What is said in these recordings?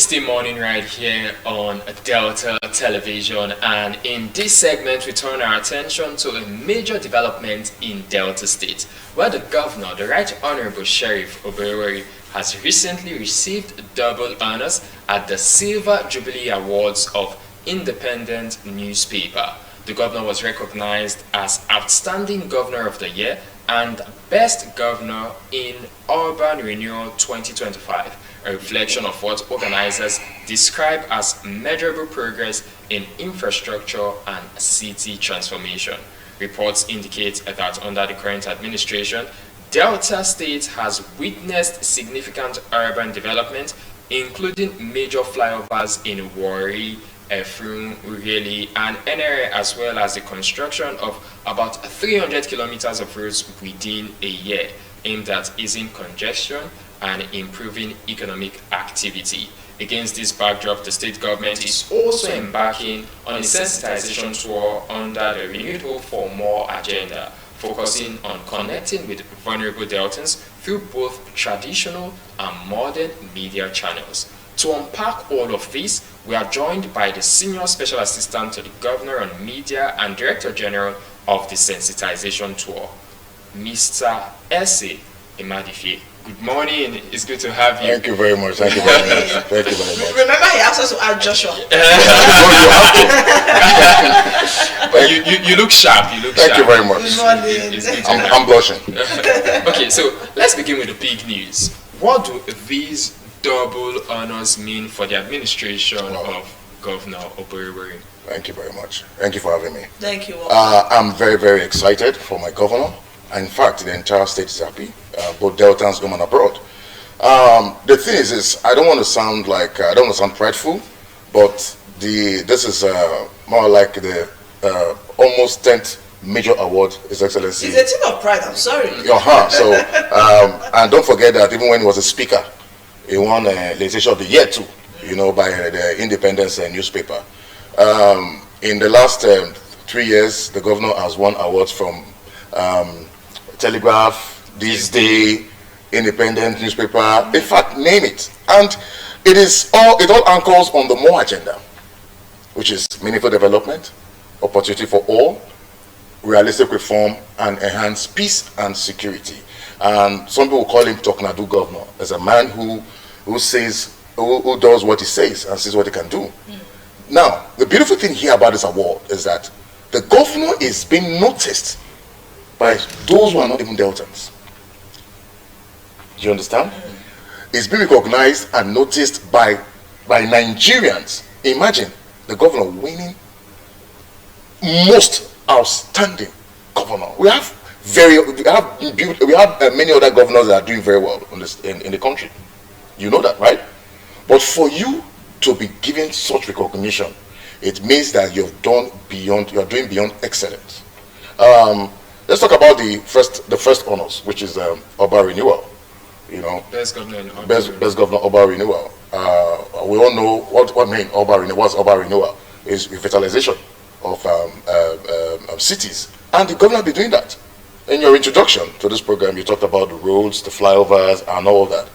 It's the morning right here on Delta Television, and in this segment we turn our attention to a major development in Delta State, where the governor, the Right Honorable Sheriff Oberoi, has recently received double honors at the Silver Jubilee Awards of Independent Newspaper. The governor was recognized as Outstanding Governor of the Year and Best Governor in Urban Renewal 2025, a reflection of what organizers describe as measurable progress in infrastructure and city transformation. Reports indicate that under the current administration, Delta State has witnessed significant urban development, including major flyovers in Warri, Efrun, Ughelli, and NRA, as well as the construction of about 300 kilometers of roads within a year, aimed at easing congestion and improving economic activity. Against this backdrop, the state government is also embarking on a sensitization tour under the Renewed Hope for More agenda, focusing on connecting with vulnerable Deltans through both traditional and modern media channels. To unpack all of this, we are joined by the Senior Special Assistant to the Governor on Media and Director General of the Sensitization Tour, Mr. Ese Imadife. Good morning. It's good to have you. Thank you very much. Thank you very much. Thank you very much. Remember, he asked us to add Joshua. But you look sharp. You look Thank sharp. you very much. Good morning. It's good to I'm blushing. Okay, so let's begin with the big news. What do these double honors mean for the administration of Governor Oberoi? Thank you very much. Thank you for having me. Thank you. I'm very, very excited for my governor. In fact, the entire state is happy, both Deltans, home and abroad. The thing is I don't want to sound like, I don't want to sound prideful, but this is more like the almost 10th major award, His Excellency. It's a thing of pride, I'm sorry. So, and don't forget that even when he was a speaker, he won Legislature of the Year too, by the Independence newspaper. In the last 3 years, the governor has won awards from Telegraph, This Day, Independent newspaper, in fact, name it. And it all anchors on the MORE agenda, which is meaningful development, opportunity for all, realistic reform, and enhanced peace and security. And some people call him Toknadu governor, as a man who does what he says and says what he can do. Now, the beautiful thing here about this award is that the governor is being noticed by those who are not even Deltans. Do you understand? It's being recognized and noticed by Nigerians. Imagine the governor winning most outstanding governor. We have many other governors that are doing very well in the country. You know that, right? But for you to be given such recognition, it means that you're doing beyond excellence. Let's talk about the first honors, which is Urban Renewal. Best Governor in Urban Best Governor Urban Renewal. We all know what mean Urban Renewal. What's Urban Renewal? Is revitalization of cities, and the governor be doing that. In your introduction to this program, you talked about the roads, the flyovers, and all that.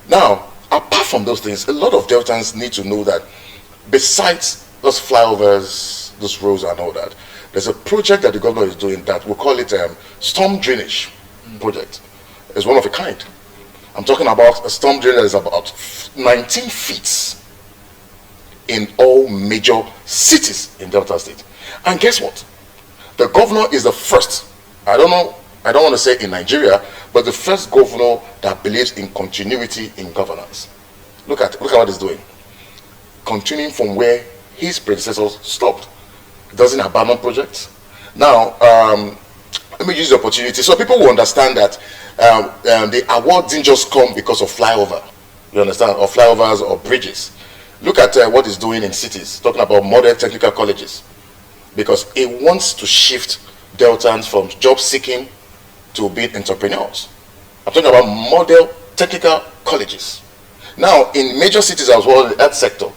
Now, apart from those things, a lot of Deltans need to know that besides those flyovers, those roads, and all that, there's a project that the governor is doing that we call it storm drainage project. It's one of a kind. I'm talking about a storm drain that is about 19 feet in all major cities in Delta State. And guess what? The governor is the first, I don't want to say in Nigeria, but the first governor that believes in continuity in governance. Look at what he's doing. Continuing from where his predecessors stopped. He doesn't abandon projects. Now, let me use the opportunity so people will understand that the award didn't just come because of flyover, you understand, or flyovers or bridges. Look at what he's doing in cities, talking about modern technical colleges, because it wants to shift Deltans from job seeking to being entrepreneurs. I'm talking about model technical colleges. Now, in major cities as well, in the health sector,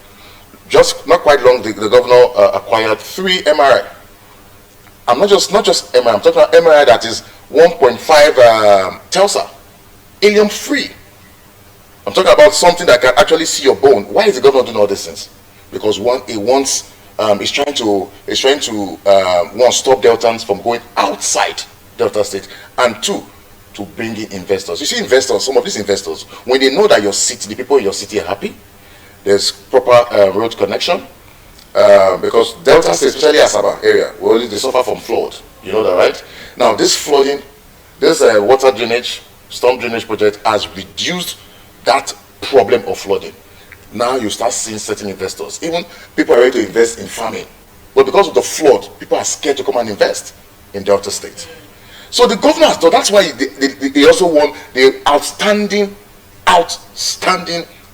just not quite long, the governor acquired 3 MRI. I'm not just MRI, I'm talking about MRI that is 1.5 Telsa, helium free. I'm talking about something that can actually see your bone. Why is the governor doing all these things? Because one, he wants, he's trying to one, stop Deltans from going outside Delta State, and two, to bring in investors. You see, investors, some of these investors, when they know that your city, the people in your city are happy, there's proper road connection, because Delta State, especially Asaba area, well, they suffer from flood. You know that, right? Now, this flooding, this water drainage, storm drainage project has reduced that problem of flooding. Now you start seeing certain investors, even people are ready to invest in farming, but because of the flood, people are scared to come and invest in Delta State. So the governor has done. That's why they also won the outstanding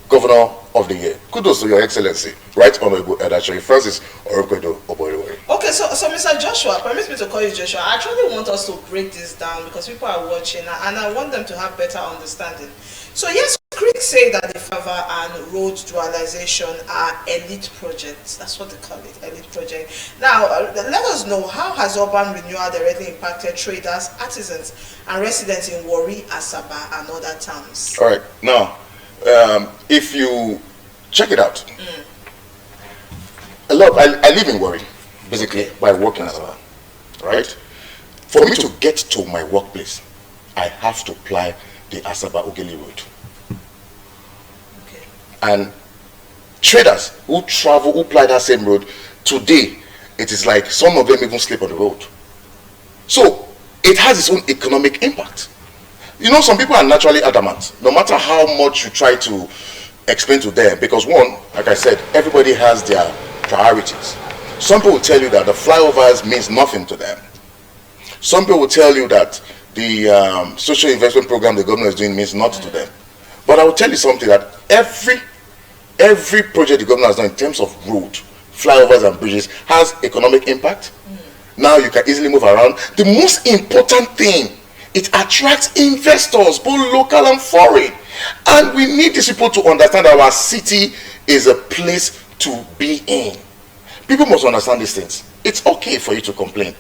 governor of the year. Kudos to Your Excellency, Right Honorable Edachori Francis Orokwedo Oboiwori. Okay, so Mr. Joshua, permit me to call you Joshua. I actually want us to break this down because people are watching and I want them to have better understanding. So yes, critics say that the Fava and road dualization are elite projects. That's what they call it, elite project. Now, let us know, how has urban renewal directly impacted traders, artisans, and residents in Warri, Asaba, and other towns? All right. Now, if you check it out, I live in Warri, basically, by working as Asaba, right? For me to get to my workplace, I have to ply the Asaba Ughelli road. Okay. And traders who travel, who ply that same road, today, it is like some of them even sleep on the road. So, it has its own economic impact. You know, some people are naturally adamant, no matter how much you try to explain to them, because one, like I said, everybody has their priorities. Some people will tell you that the flyovers means nothing to them. Some people will tell you that the social investment program the government is doing means not to them. But I will tell you something, that every project the government has done in terms of road, flyovers and bridges has economic impact. Now you can easily move around. The most important thing, it attracts investors, both local and foreign. And we need these people to understand that our city is a place to be in. People must understand these things. It's okay for you to complain,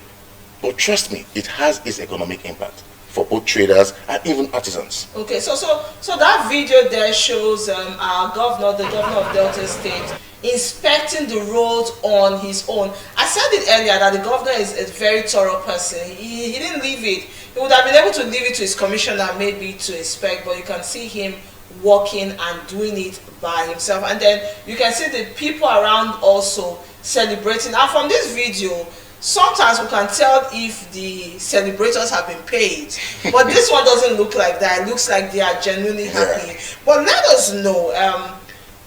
but trust me, it has its economic impact for both traders and even artisans. Okay, so that video there shows our governor, the governor of Delta State, inspecting the roads on his own. I said it earlier that the governor is a very thorough person. He didn't leave it. He would have been able to leave it to his commissioner maybe to inspect, but you can see him walking and doing it by himself. And then you can see the people around also celebrating. And from this video, sometimes we can tell if the celebrators have been paid, but this one doesn't look like that. It looks like they are genuinely happy. Yeah. But let us know,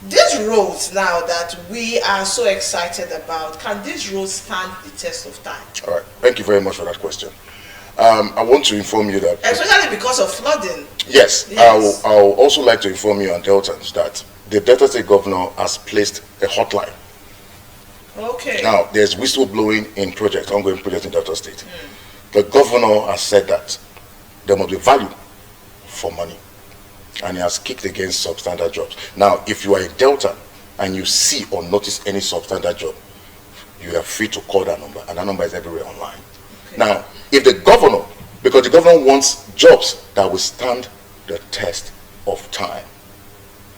these roads now that we are so excited about, can these roads stand the test of time? All right, thank you very much for that question. I want to inform you that, especially because of flooding. Yes. I'll also like to inform you and Deltans that the Delta State governor has placed a hotline. Okay. Now, there's whistleblowing in projects, ongoing projects in Delta State. The governor has said that there must be value for money, and he has kicked against substandard jobs. Now, if you are a Delta and you see or notice any substandard job, you are free to call that number, and that number is everywhere online. Okay. Now, if the governor, because the governor wants jobs that will stand the test of time,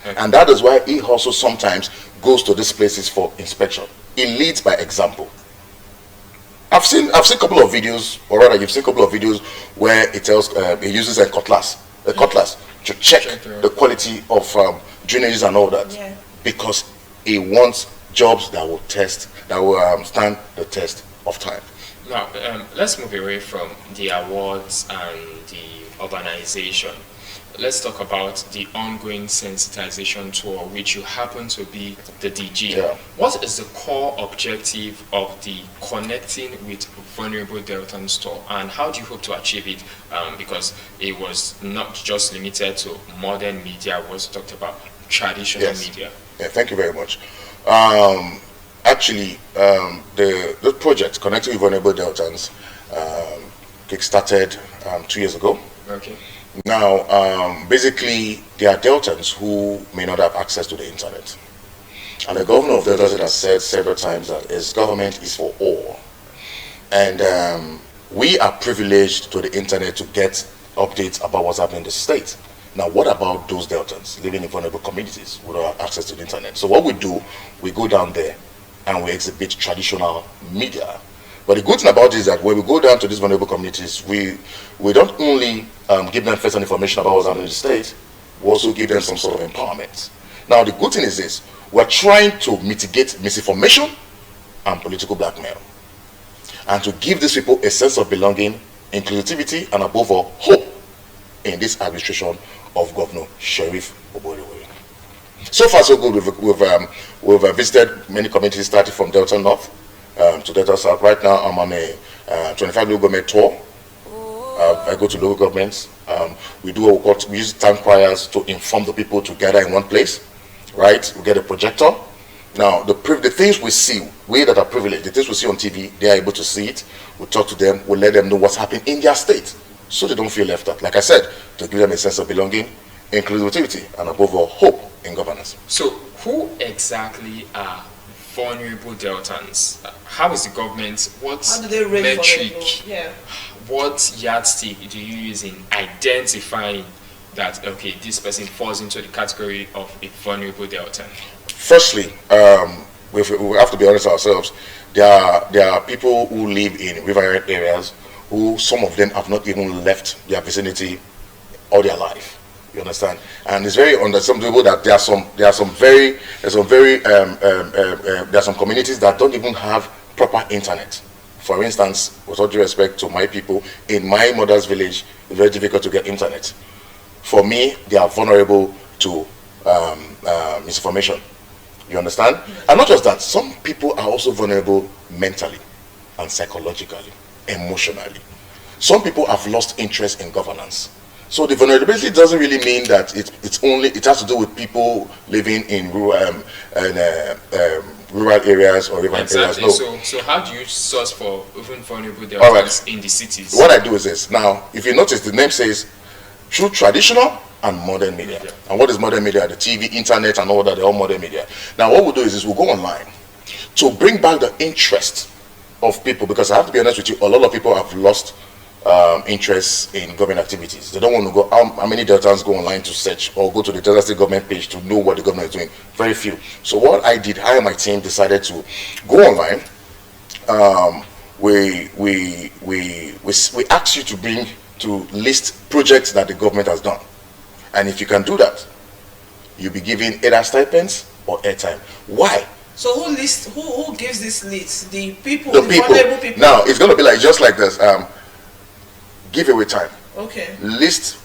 and that is why he also sometimes goes to these places for inspection. He leads by example. I've seen a couple of videos, or rather, you've seen a couple of videos where it tells he uses a cutlass to check the quality of drainages and all that, because he wants jobs that will stand the test of time. Now, let's move away from the awards and the urbanization. Let's talk about the ongoing sensitization tour, which you happen to be the DG. Yeah. What is the core objective of the Connecting with Vulnerable Deltans tour, and how do you hope to achieve it? Because it was not just limited to modern media, we also talked about traditional media. Yeah, thank you very much. Actually, the project Connecting with Vulnerable Deltans kick-started 2 years ago. Okay. Now, basically, there are Deltans who may not have access to the internet. And the governor of Delta State has said several times that his government is for all. And we are privileged to the internet to get updates about what's happening in the state. Now, what about those Deltans living in vulnerable communities who don't have access to the internet? So what we do, we go down there and we exhibit traditional media. But the good thing about it is that when we go down to these vulnerable communities, we don't only give them first-hand information about what's happening in the state, we also give them some sort of empowerment. Now, the good thing is this: we're trying to mitigate misinformation and political blackmail, and to give these people a sense of belonging, inclusivity, and above all, hope in this administration of Governor Sheriff Oborevwori. So far, so good. We've visited many communities, starting from Delta North to Delta South. Right now, I'm on a 25 local government tour. I go to local governments. We use town criers to inform the people to gather in one place. Right? We get a projector. Now, the things we see, we that are privileged, the things we see on TV, they are able to see it. We talk to them. We let them know what's happening in their state, so they don't feel left out. Like I said, to give them a sense of belonging, inclusivity, and above all, hope in governance. So, who exactly are vulnerable Deltans? How is the government? What How do they rate metric? Yeah. What yardstick do you use in identifying that, okay, this person falls into the category of a vulnerable Deltan? Firstly, we have to be honest ourselves. There are people who live in river areas who, some of them have not even left their vicinity all their life. You understand? And it's very understandable that there are some communities that don't even have proper internet. For instance, with all due respect to my people, in my mother's village, it's very difficult to get internet. For me, they are vulnerable to misinformation. You understand? And not just that, some people are also vulnerable mentally and psychologically, emotionally. Some people have lost interest in governance. So the vulnerability doesn't really mean that it has to do with people living in rural areas or urban areas. No. So how do you source for even vulnerable Deltans in the cities? What I do is this. Now, if you notice, the name says through traditional and modern media. And what is modern media? The TV, internet, and all that, they're all modern media. Now, what we'll do is this: we'll go online to bring back the interest of people, because I have to be honest with you, a lot of people have lost interest in government activities. They don't want to go. How many Deltans go online to search or go to the Delta State government page to know what the government is doing? Very few. So what I did, I and my team decided to go online. We asked you to list projects that the government has done, and if you can do that, you'll be given either stipends or airtime. Why? So who gives this list? The people, the vulnerable people. Now it's going to be like just like this. Giveaway time. Okay. List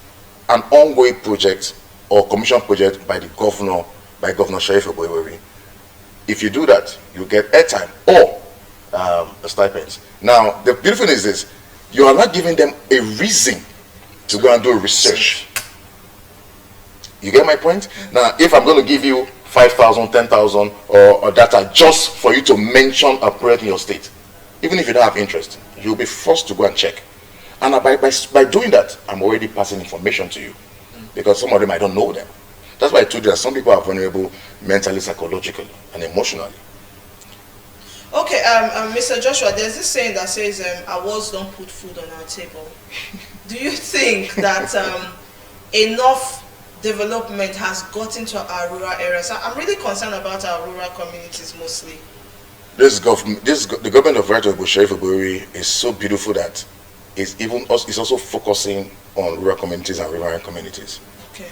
an ongoing project or commission project by Governor Sheriff Oborevwori. If you do that, you get airtime or stipends. Now, the beautiful thing is this: you are not giving them a reason to go and do research. You get my point? Now, if I'm going to give you 5,000, 10,000 or data just for you to mention a project in your state, even if you don't have interest, you'll be forced to go and check. And by doing that, I'm already passing information to you, because some of them I don't know them. That's why I told you that some people are vulnerable mentally, psychologically, and emotionally. Okay, Mr. Joshua, there's this saying that says, awards don't put food on our table. Do you think that enough development has gotten to our rural areas? I'm really concerned about our rural communities mostly. The government of Right Honorable Sheriff Oborevwori is so beautiful that it's also focusing on rural communities and rural communities. Okay.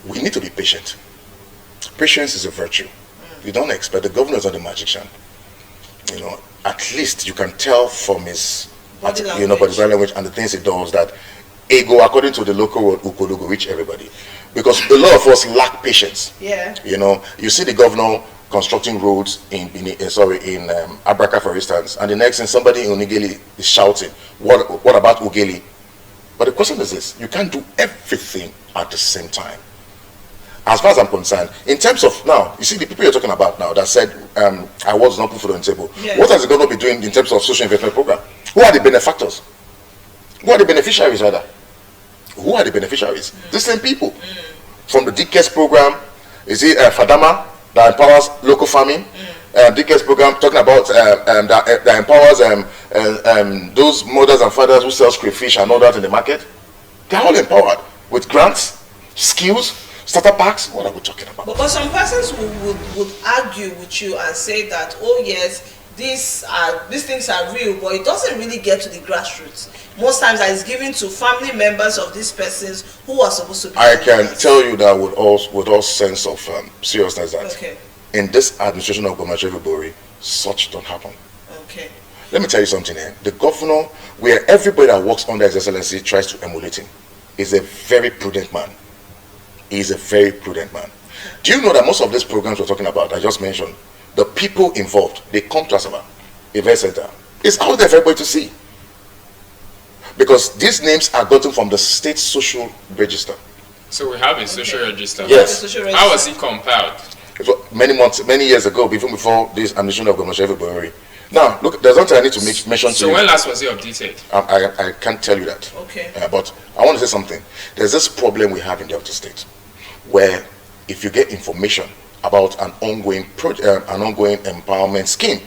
We need to be patient. Patience is a virtue. You don't expect, the governor is not a magician. You know, at least you can tell from his body language and the things he does that ego, according to the local word, ukologo, reach everybody. Because a lot of us lack patience. Yeah. You know, you see the governor constructing roads in Abraka, for instance, and the next thing somebody in Ughelli is shouting, what about Ughelli? But the question is this: you can't do everything at the same time. As far as I'm concerned, in terms of now, you see the people you're talking about now that said I was not put food on the table. Yeah. What is the government be doing in terms of social investment program? Who are the benefactors? Who are the beneficiaries rather? Who are the beneficiaries? The same people. From the DKS program, is it Fadama that empowers local farming? DKS program talking about that empowers those mothers and fathers who sell crayfish and all that in the market. They're all empowered. with grants, skills, starter packs. What are we talking about? But some persons would argue with you and say that, oh yes, these things are real, but it doesn't really get to the grassroots. Most times that is given to family members of these persons who are supposed to be. I can tell you that with all sense of seriousness that okay. in this administration of Governor Shevibori, such don't happen. Okay. Let me tell you something here. The governor, where everybody that works under His Excellency tries to emulate him, is a very prudent man. He is a very prudent man. Do you know that most of these programs we're talking about, I just mentioned, the people involved, they come to Asaba Event Center. It's out there for everybody to see. Because these names are gotten from the state social register. So we have a social register. Yes. How was it compiled? It was many years ago, even before this administration of Governor Shevibori. Now, look, there's something I need to mention to So you. when last was it updated? I can't tell you that. Okay. But I want to say something. There's this problem we have in Delta State, where if you get information about an ongoing empowerment scheme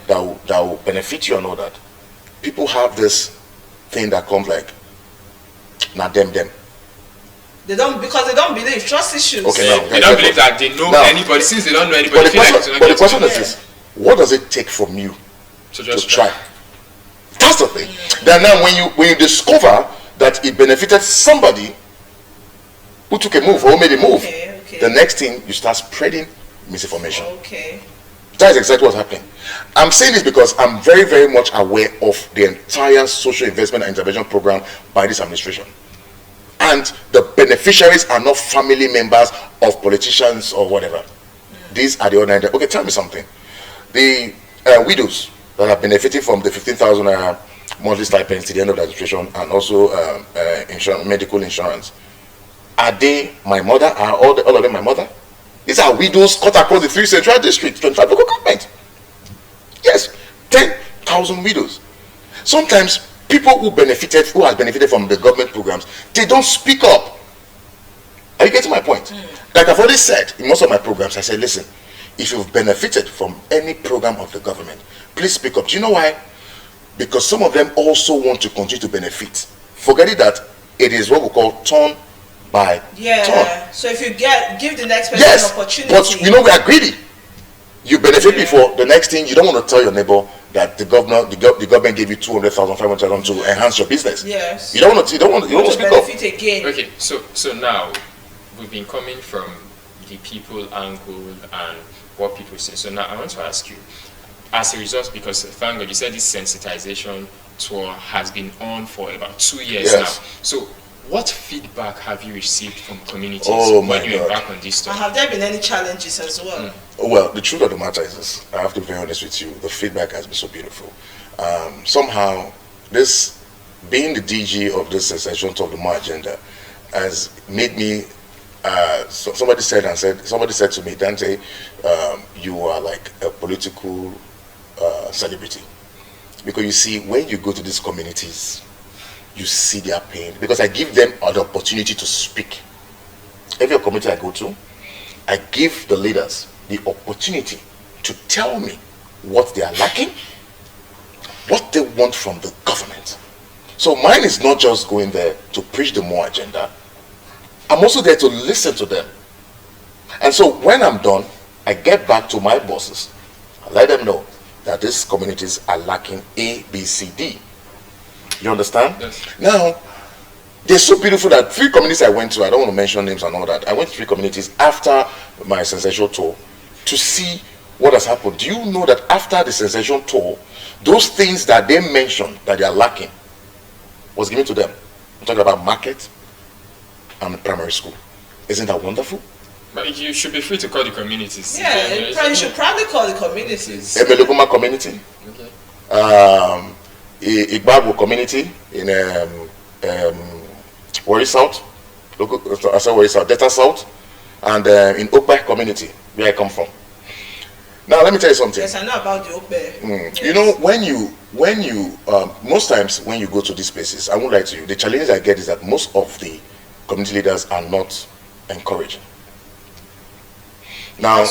that will benefit you and all that, people have this thing that comes like, nah, them. Because they don't believe trust issues. Okay, They don't believe that they know anybody. Since they don't know anybody, But the question is this: what does it take from you to to try? That's the thing. Then now, when you discover that it benefited somebody who took a move or made a move, Okay. the next thing you start spreading misinformation. Okay. That is exactly what's happening. I'm saying this because I'm very, very much aware of the entire social investment and intervention program by this administration. And the beneficiaries are not family members of politicians or whatever. These are the ordinary. Okay, tell me something. The widows that are benefiting from the 15,000 monthly stipends to the end of the administration, and also medical insurance, are they my mother? Are all of them my mother? These are widows cut across the 3 central districts, 25 local government. Yes, 10,000 widows. Sometimes people who have benefited from the government programs, they don't speak up. Are you getting my point? Like I've already said in most of my programs, I said, listen, if you've benefited from any program of the government, please speak up. Do you know why? Because some of them also want to continue to benefit. Forgetting that it is what we call turn by turn. So if you give the next person an opportunity. But we are greedy. You benefit before the next thing. You don't want to tell your neighbor that the government gave you 200,000, 500,000 to enhance your business. Yes. You don't want to speak up. Benefit again. Okay, so now we've been coming from the people angle and what people say. So now I want to ask you, as a result, because thank God you said this sensitization tour has been on for about 2 years now. So what feedback have you received from communities when you embark on this tour? And have there been any challenges as well? Well, the truth of the matter is this. I have to be very honest with you. The feedback has been so beautiful. Somehow, this being the DG of this session of the More Agenda has made me. Somebody said to me, Dante, you are like a political celebrity, because you see, when you go to these communities, you see their pain, because I give them the opportunity to speak. Every community I go to, I give the leaders the opportunity to tell me what they are lacking, what they want from the government. So mine is not just going there to preach the More Agenda. I'm also there to listen to them. And so when I'm done, I get back to my bosses. I let them know that these communities are lacking A, B, C, D. You understand? Yes. Now, they're so beautiful that 3 communities I went to, I don't want to mention names and all that. I went to 3 communities after my sensational tour to see what has happened. Do you know that after the sensational tour, those things that they mentioned that they are lacking was given to them? I'm talking about market and primary school. Isn't that wonderful? But you should be free to call the communities. You should probably call the communities. Ebeluguma community. Okay. Igbabu community in Warri South, Warri South, Delta South, and in Okpa community, where I come from. Now let me tell you something. Yes, I know about the Okpa. Yes. You know, when you most times when you go to these places, I won't lie to you, the challenge I get is that most of the community leaders are not encouraging. Now,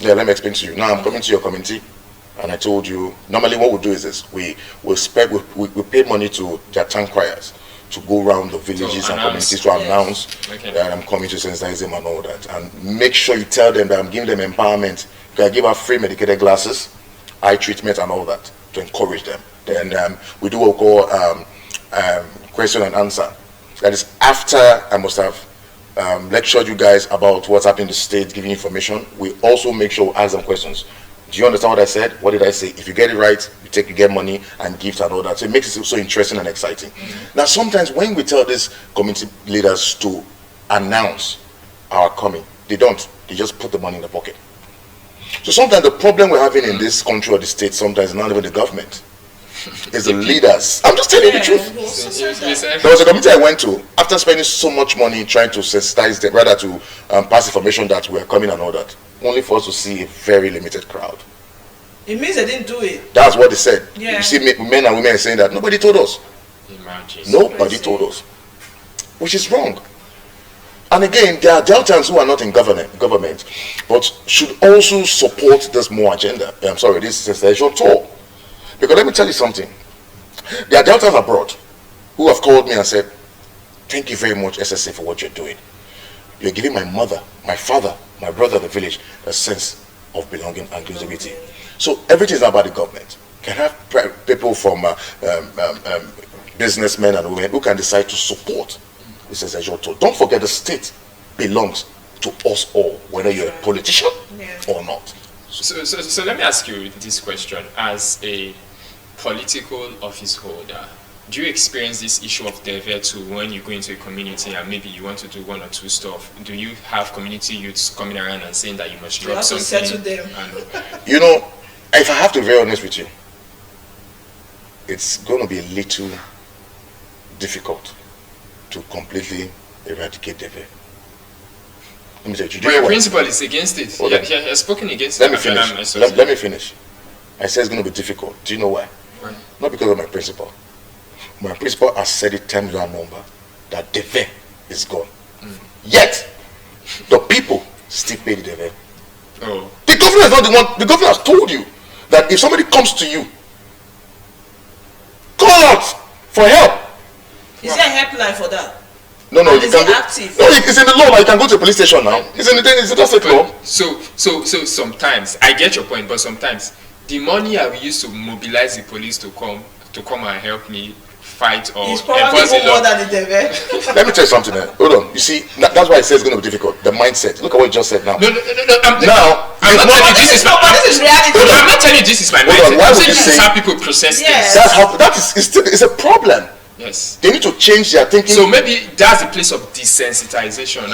let me explain to you. Now I'm coming to your community, and I told you, normally what we do is this: we pay money to their town criers to go around the villages and communities to announce that I'm coming to sensitize them and all that. And make sure you tell them that I'm giving them empowerment. I give out free medicated glasses, eye treatment and all that to encourage them. Then we do what we call question and answer. That is after I must have lectured you guys about what's happening in the state, giving information. We also make sure we ask them questions. Do you understand what I said? What did I say? If you get it right, you get money and gifts and all that. So it makes it so interesting and exciting. Now sometimes when we tell these community leaders to announce our coming, they don't. They just put the money in the pocket. So sometimes the problem we're having in this country or the state sometimes is not even the government. It's the leaders. I'm just telling you the truth. There was a committee I went to after spending so much money trying to sensitize them, rather to pass information that we're coming and all that, only for us to see a very limited crowd. It means they didn't do it. That's what they said. Yeah. You see men and women saying that nobody told us. Nobody told us, which is wrong. And again, there are Deltans who are not in government, but should also support this more agenda. I'm sorry, this sensation tour. Because let me tell you something. There are Deltans abroad who have called me and said, thank you very much, SSA, for what you're doing. You're giving my mother, my father, my brother, the village, a sense of belonging and inclusivity. So everything is not about the government. You can have people from businessmen and women who can decide to support this essential tool. Don't forget the state belongs to us all, whether you're a politician or not. So let me ask you this question. As a political office holder, do you experience this issue of divert when you go into a community and maybe you want to do one or two stuff? Do you have community youths coming around and saying that you must drop something? Settle them. You know, if I have to be very honest with you, it's going to be a little difficult to completely eradicate divert. Let me tell you. But your principal is against it. He has spoken against it. Let me finish. I said it's going to be difficult. Do you know why? Why? Not because of my principal. My principal has said it 10 million number that divert is gone. Yet, the people still pay the divert. Oh. The government is not the one. The government has told you that if somebody comes to you, call out for help. Is there a helpline for that? No, you is can it active? No, it's in the law. Like you can go to the police station now. It's in the state law. So sometimes I get your point, but sometimes the money I will use to mobilize the police to come and help me fight or enforce the law. More than the devil. Let me tell you something. Hold on. You see, that's why I say it's going to be difficult. The mindset. Look at what you just said now. No. I'm not telling you this is reality. I'm not telling you this is my mindset. Why I'm would saying you this is say how people process things. It's a problem. Yes. They need to change their thinking. So maybe that's the place of desensitization.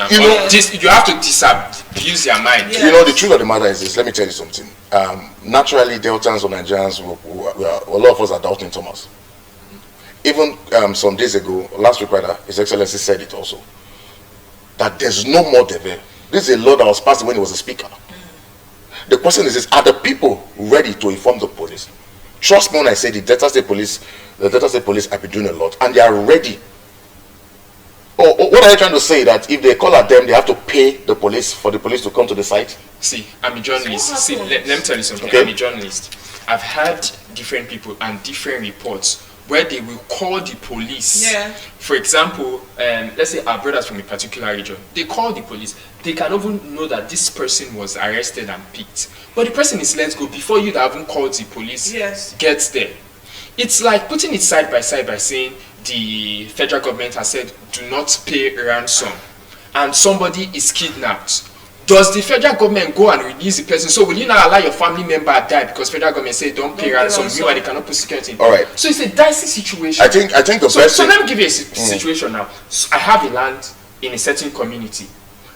You have to disabuse their mind. Yes. You know, the truth of the matter is this. Let me tell you something. Naturally, Deltans or Nigerians, a lot of us are doubting Thomas. Even some days ago, last week rather, His Excellency said it also, that there's no more devil. This is a law that was passed when he was a speaker. The question is are the people ready to inform the police? Trust me when I say the Delta State Police have been doing a lot, and they are ready. What are you trying to say? That if they call at them, they have to pay the police for the police to come to the site? See, I'm a journalist. See, let me tell you something. Okay. I'm a journalist. I've had different people and different reports where they will call the police. Yeah. For example, let's say our brothers from a particular region, they call the police. They can even know that this person was arrested and picked. But the person is let go before you that haven't called the police gets there. It's like putting it side by side by saying the federal government has said do not pay ransom and somebody is kidnapped. Does the federal government go and release the person? So will you not allow your family member to die because federal government say don't pay ransom, meanwhile they cannot put security in? All right. So it's a dicey situation. I think the best. So let me give you a situation now. So I have a land in a certain community.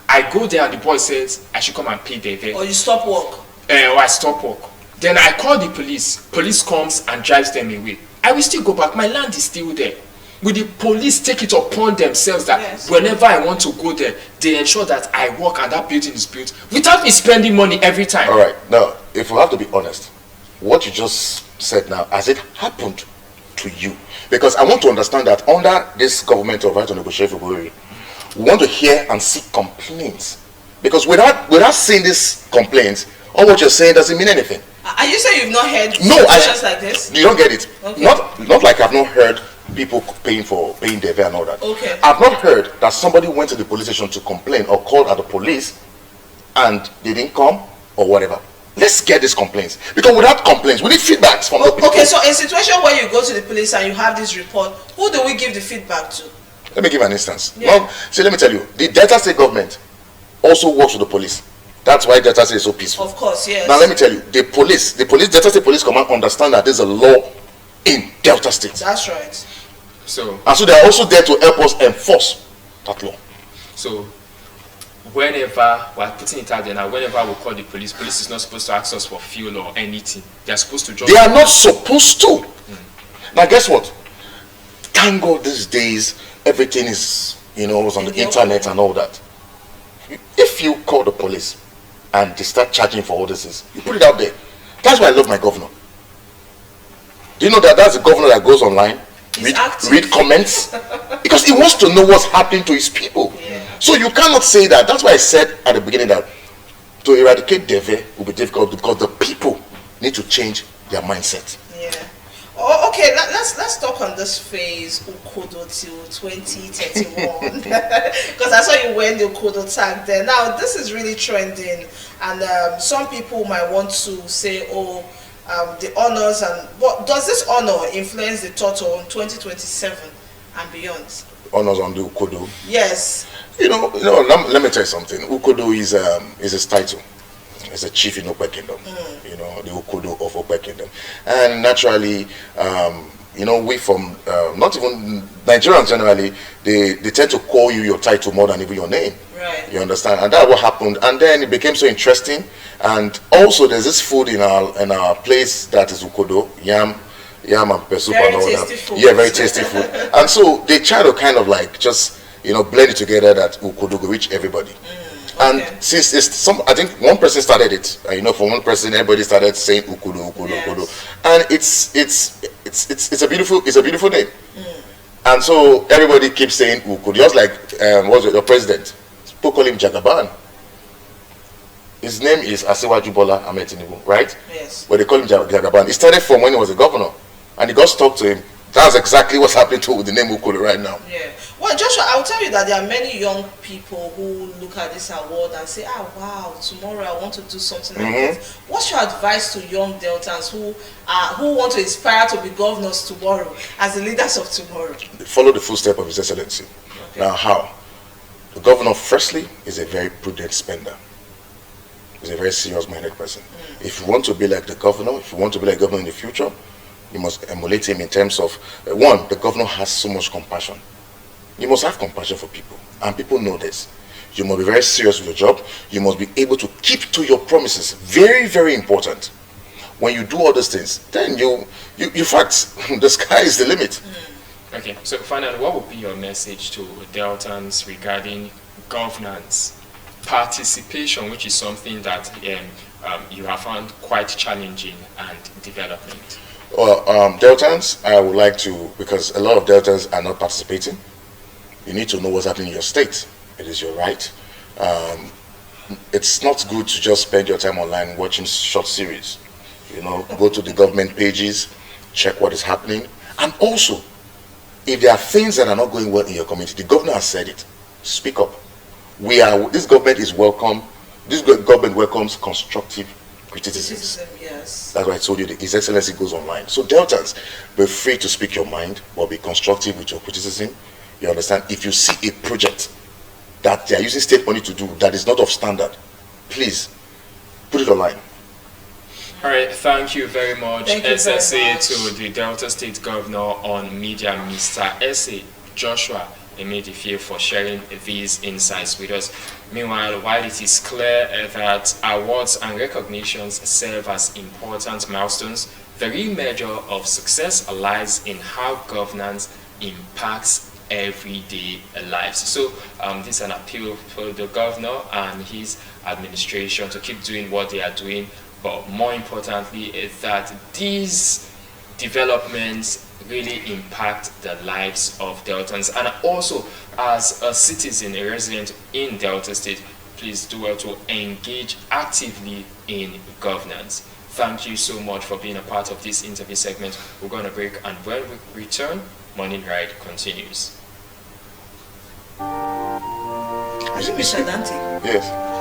I go there and the boy says I should come and pay the Or you stop work. Or I stop work. Then I call the police. Police comes and drives them away. I will still go back. My land is still there. Will the police take it upon themselves that whenever I want to go there, they ensure that I work and that building is built without me spending money every time? All right. Now, if we have to be honest, what you just said now, has it happened to you? Because I want to understand that under this government of right to negotiate for Buhari, we want to hear and see complaints. Because without seeing these complaints, all what you're saying doesn't mean anything. Are you saying you've not heard situations like this? You don't get it. Okay. Not like I've not heard people paying their fare and all that. Okay. I've not heard that somebody went to the police station to complain or called at the police and they didn't come or whatever. Let's get these complaints, because without complaints, we need feedbacks from the people. Okay, so in situation where you go to the police and you have this report, who do we give the feedback to? Let me give an instance. Yeah. Well, see, let me tell you, the Delta State government also works with the police. That's why Delta State is so peaceful. Of course, yes. Now let me tell you, the police, Delta State Police Command understand that there's a law in Delta State. That's right. So And so they are also there to help us enforce that law. So whenever we're putting it out there now, whenever we call the police is not supposed to ask us for fuel or anything. They're supposed to just... They are not supposed to. Now guess what? Thank God these days everything is, was on the internet and all that. If you call the police and they start charging for all this, you put it out there. That's why I love my governor. Do you know that that's the governor that goes online, read comments, because he wants to know what's happening to his people. Yeah. So you cannot say that. That's why I said at the beginning that to eradicate DEVE will be difficult, because the people need to change their mindset. Yeah. Oh, okay, let's talk on this phase Ukodo till 2031, because I saw you wearing the Ukodo tag there. Now this is really trending, and some people might want to say, the honors, and what does this honor influence the total in 2027 and beyond? Honors on the Ukodo. Yes. Let me tell you something. Ukodo is his title. He's a chief in Okpe Kingdom. The Ukodo of Okpe Kingdom. And naturally, we from, not even Nigerians generally, they tend to call you your title more than even your name. Right. You understand? And that's what happened. And then it became so interesting. And also there's this food in our place that is Ukodo, yam and pepper soup and all that. Food. Yeah, very tasty food. And so they try to kind of like just blend it together that Ukodo will reach everybody. And since I think one person started it. For one person, everybody started saying Ukodo, Ukodo, and it's a beautiful name. And so everybody keeps saying Ukodo. Just like what's the president? People call him Jagaban. His name is Asiwaju Bola Ahmed Tinubu, right? Yes. But they call him Jagaban. It started from when he was a governor, and he got stuck to him. That's exactly what's happening to the name Ukodo right now. Yeah. Well, Joshua, I'll tell you that there are many young people who look at this award and say, wow, tomorrow I want to do something like this. What's your advice to young Deltans who want to inspire to be governors tomorrow, as the leaders of tomorrow? Follow the footsteps of His Excellency. Okay. Now, how? The governor, firstly, is a very prudent spender. He's a very serious-minded person. If you want to be like the governor, if you want to be like governor in the future, you must emulate him in terms of, one, the governor has so much compassion. You must have compassion for people, and people know this. You must be very serious with your job. You must be able to keep to your promises. Very, very important. When you do all those things, then you fact, the sky is the limit. Okay, so finally, what would be your message to Deltans regarding governance, participation, which is something that you have found quite challenging, and development? Well, Deltans, I would like to, because a lot of Deltans are not participating. You need to know what's happening in your state. It is your right. It's not good to just spend your time online watching short series. Go to the government pages, check what is happening. And also, if there are things that are not going well in your community, the governor has said it. Speak up. This government is welcome. This government welcomes constructive criticisms. Yes. That's why I told you that His Excellency goes online. So Deltans, be free to speak your mind, but be constructive with your criticism. You understand? If you see a project that they are using state money to do that is not of standard, please put it online. All right, thank you very much, SSA, to the Delta State Governor on Media, Mr. S.A. Joshua Emedifie, for sharing these insights with us. Meanwhile, while it is clear that awards and recognitions serve as important milestones, the real measure of success lies in how governance impacts everyday lives. So this is an appeal for the governor and his administration to keep doing what they are doing, but more importantly is that these developments really impact the lives of Deltans. And also, as a citizen, a resident in Delta State, please do well to engage actively in governance. Thank you so much for being a part of this interview segment. We're going to break, and when we return, Morning Ride continues. Is it Mr. Dante? Yes.